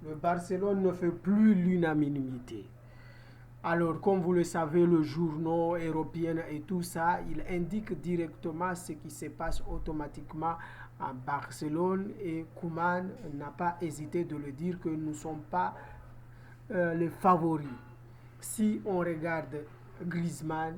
Le Barcelone ne fait plus l'unanimité. Alors, comme vous le savez, le journaux européen et tout ça, il indique directement ce qui se passe automatiquement à Barcelone et Koeman n'a pas hésité de le dire que nous ne sommes pas les favoris. Si on regarde Griezmann,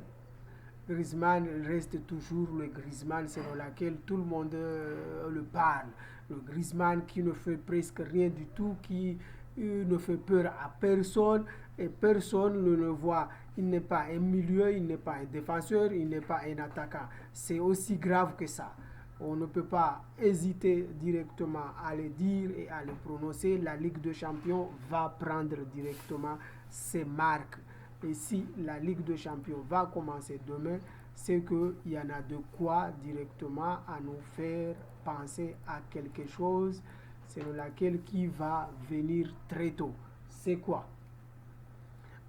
Griezmann reste toujours le Griezmann selon lequel tout le monde le parle. Le Griezmann qui ne fait presque rien du tout, qui ne fait peur à personne et personne ne le voit. Il n'est pas un milieu, il n'est pas un défenseur, il n'est pas un attaquant. C'est aussi grave que ça. On ne peut pas hésiter directement à le dire et à le prononcer. La Ligue des Champions va prendre directement ses marques. Et si la Ligue des Champions va commencer demain, c'est qu'il y en a de quoi directement à nous faire penser à quelque chose selon laquelle qui va venir très tôt. C'est quoi?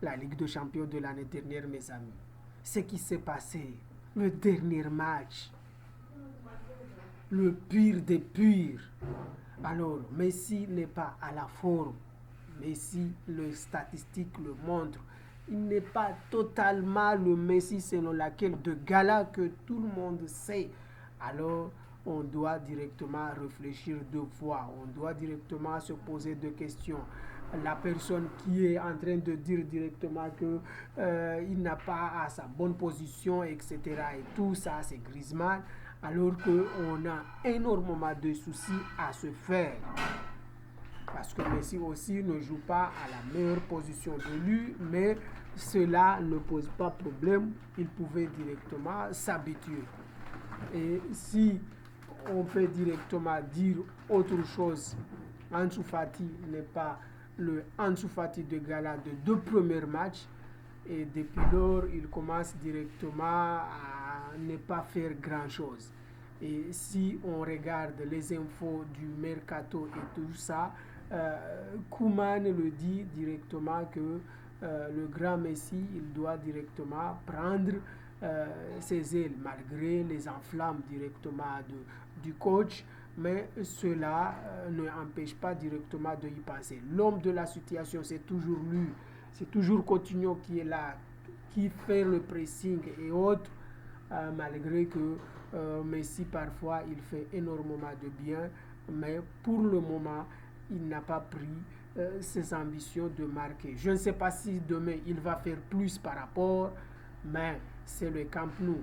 La Ligue des Champions de l'année dernière, mes amis. Ce qui s'est passé, le dernier match, le pire des pires. Alors, Messi n'est pas à la forme. Messi, les statistiques le montrent. Il n'est pas totalement le Messi selon laquelle de gala que tout le monde sait. Alors, on doit directement réfléchir deux fois. On doit directement se poser deux questions. La personne qui est en train de dire directement que il n'a pas à sa bonne position, etc. Et tout ça, c'est Griezmann, alors qu'on a énormément de soucis à se faire. Parce que Messi aussi ne joue pas à la meilleure position de lui, mais cela ne pose pas problème. Il pouvait directement s'habituer. Et si on peut directement dire autre chose, Ansu Fati n'est pas le Ansu Fati de gala de deux premiers matchs. Et depuis lors, il commence directement à ne pas faire grand-chose. Et si on regarde les infos du mercato et tout ça, Koeman le dit directement que le grand Messi, il doit directement prendre ses ailes, malgré les enflammes directement du coach, mais cela ne empêche pas directement de y penser. L'homme de la situation, c'est toujours lui, c'est toujours Coutinho qui est là, qui fait le pressing et autres, malgré que Messi parfois il fait énormément de bien, mais pour le moment il n'a pas pris ses ambitions de marquer. Je ne sais pas si demain il va faire plus par rapport, mais c'est le Camp Nou.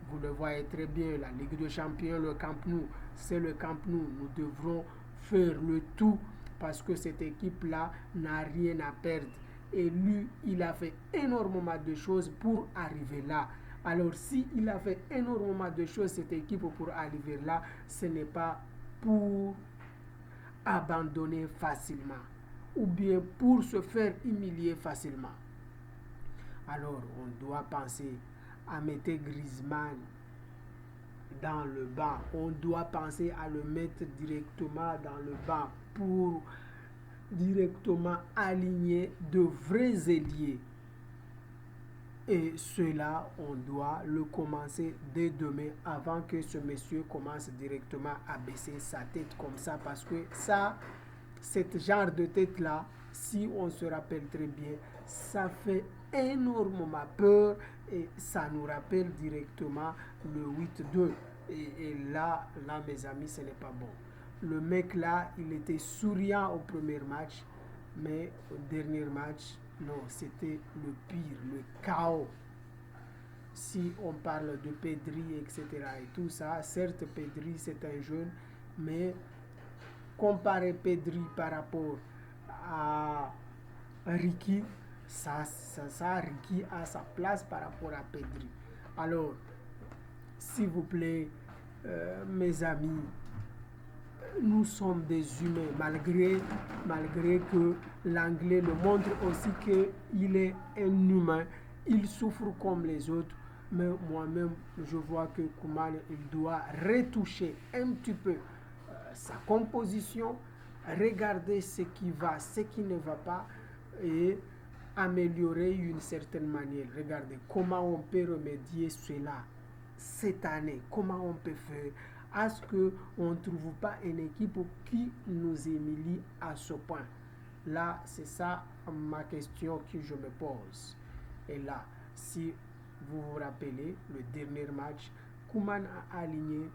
Vous le voyez très bien, la Ligue des Champions, le Camp Nou, c'est le Camp Nou. Nous devrons faire le tout parce que cette équipe-là n'a rien à perdre. Et lui, il a fait énormément de choses pour arriver là. Alors, s'il a fait énormément de choses, cette équipe, pour arriver là, ce n'est pas pour abandonner facilement ou bien pour se faire humilier facilement. Alors, on doit penser à mettre Griezmann dans le banc. On doit penser à le mettre directement dans le banc pour directement aligner de vrais ailiers. Et cela, on doit le commencer dès demain avant que ce monsieur commence directement à baisser sa tête comme ça. Parce que ça, cet genre de tête-là, si on se rappelle très bien, ça fait énormément peur et ça nous rappelle directement le 8-2. Et là, mes amis, ce n'est pas bon. Le mec là, il était souriant au premier match, mais au dernier match, non, c'était le pire, le chaos. Si on parle de Pedri, etc. et tout ça, certes, Pedri, c'est un jeune, mais comparer Pedri par rapport à Ricky, Ricky a sa place par rapport à Pedri. Alors, s'il vous plaît, mes amis, nous sommes des humains, malgré que l'anglais le montre aussi qu'il est un humain. Il souffre comme les autres, mais moi-même, je vois que Koeman, il doit retoucher un petit peu sa composition, regarder ce qui va, ce qui ne va pas, et améliorer d'une certaine manière. Regardez comment on peut remédier cela cette année, comment on peut faire à ce qu'on ne trouve pas une équipe qui nous humilie à ce point. Là, c'est ça ma question que je me pose. Et là, si vous vous rappelez, le dernier match, Koeman a aligné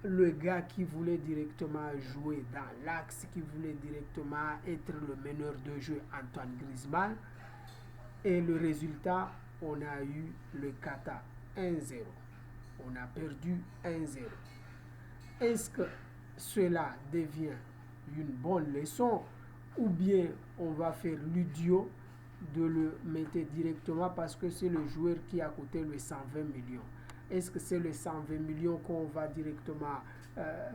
le gars qui voulait directement jouer dans l'axe, qui voulait directement être le meneur de jeu, Antoine Griezmann. Et le résultat, on a eu le kata 1-0. On a perdu 1-0. Est-ce que cela devient une bonne leçon ou bien on va faire l'idiot de le mettre directement parce que c'est le joueur qui a coûté le 120 millions? Est-ce que c'est le 120 millions qu'on va directement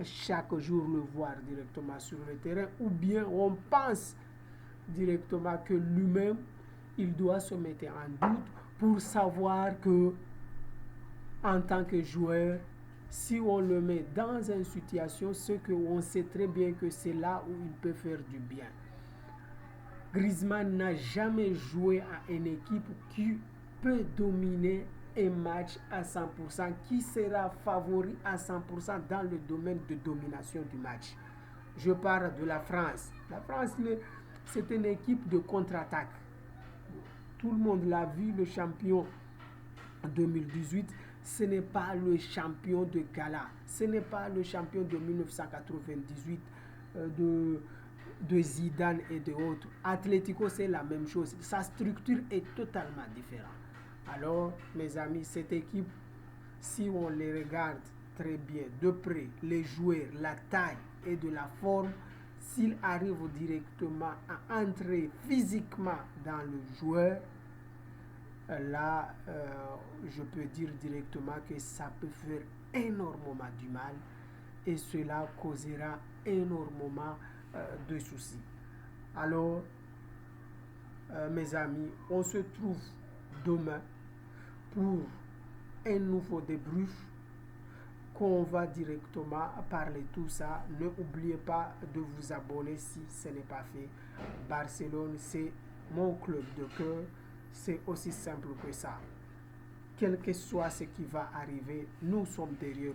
chaque jour le voir directement sur le terrain ou bien on pense directement que lui-même il doit se mettre en doute pour savoir que en tant que joueur, si on le met dans une situation, c'est qu'on sait très bien que c'est là où il peut faire du bien. Griezmann n'a jamais joué à une équipe qui peut dominer un match à 100%, qui sera favori à 100% dans le domaine de domination du match. Je parle de la France. La France, c'est une équipe de contre-attaque. Tout le monde l'a vu, le champion 2018, ce n'est pas le champion de gala, ce n'est pas le champion de 1998 de Zidane et de autres. Atlético, c'est la même chose. Sa structure est totalement différente. Alors, mes amis, cette équipe, si on les regarde très bien, de près, les joueurs, la taille et de la forme, s'ils arrivent directement à entrer physiquement dans le joueur, là, je peux dire directement que ça peut faire énormément du mal et cela causera énormément de soucis. Alors, mes amis, on se trouve demain pour un nouveau débrief qu'on va directement parler tout ça. Ne oubliez pas de vous abonner si ce n'est pas fait. Barcelone, c'est mon club de cœur. C'est aussi simple que ça. Quel que soit ce qui va arriver, nous sommes derrière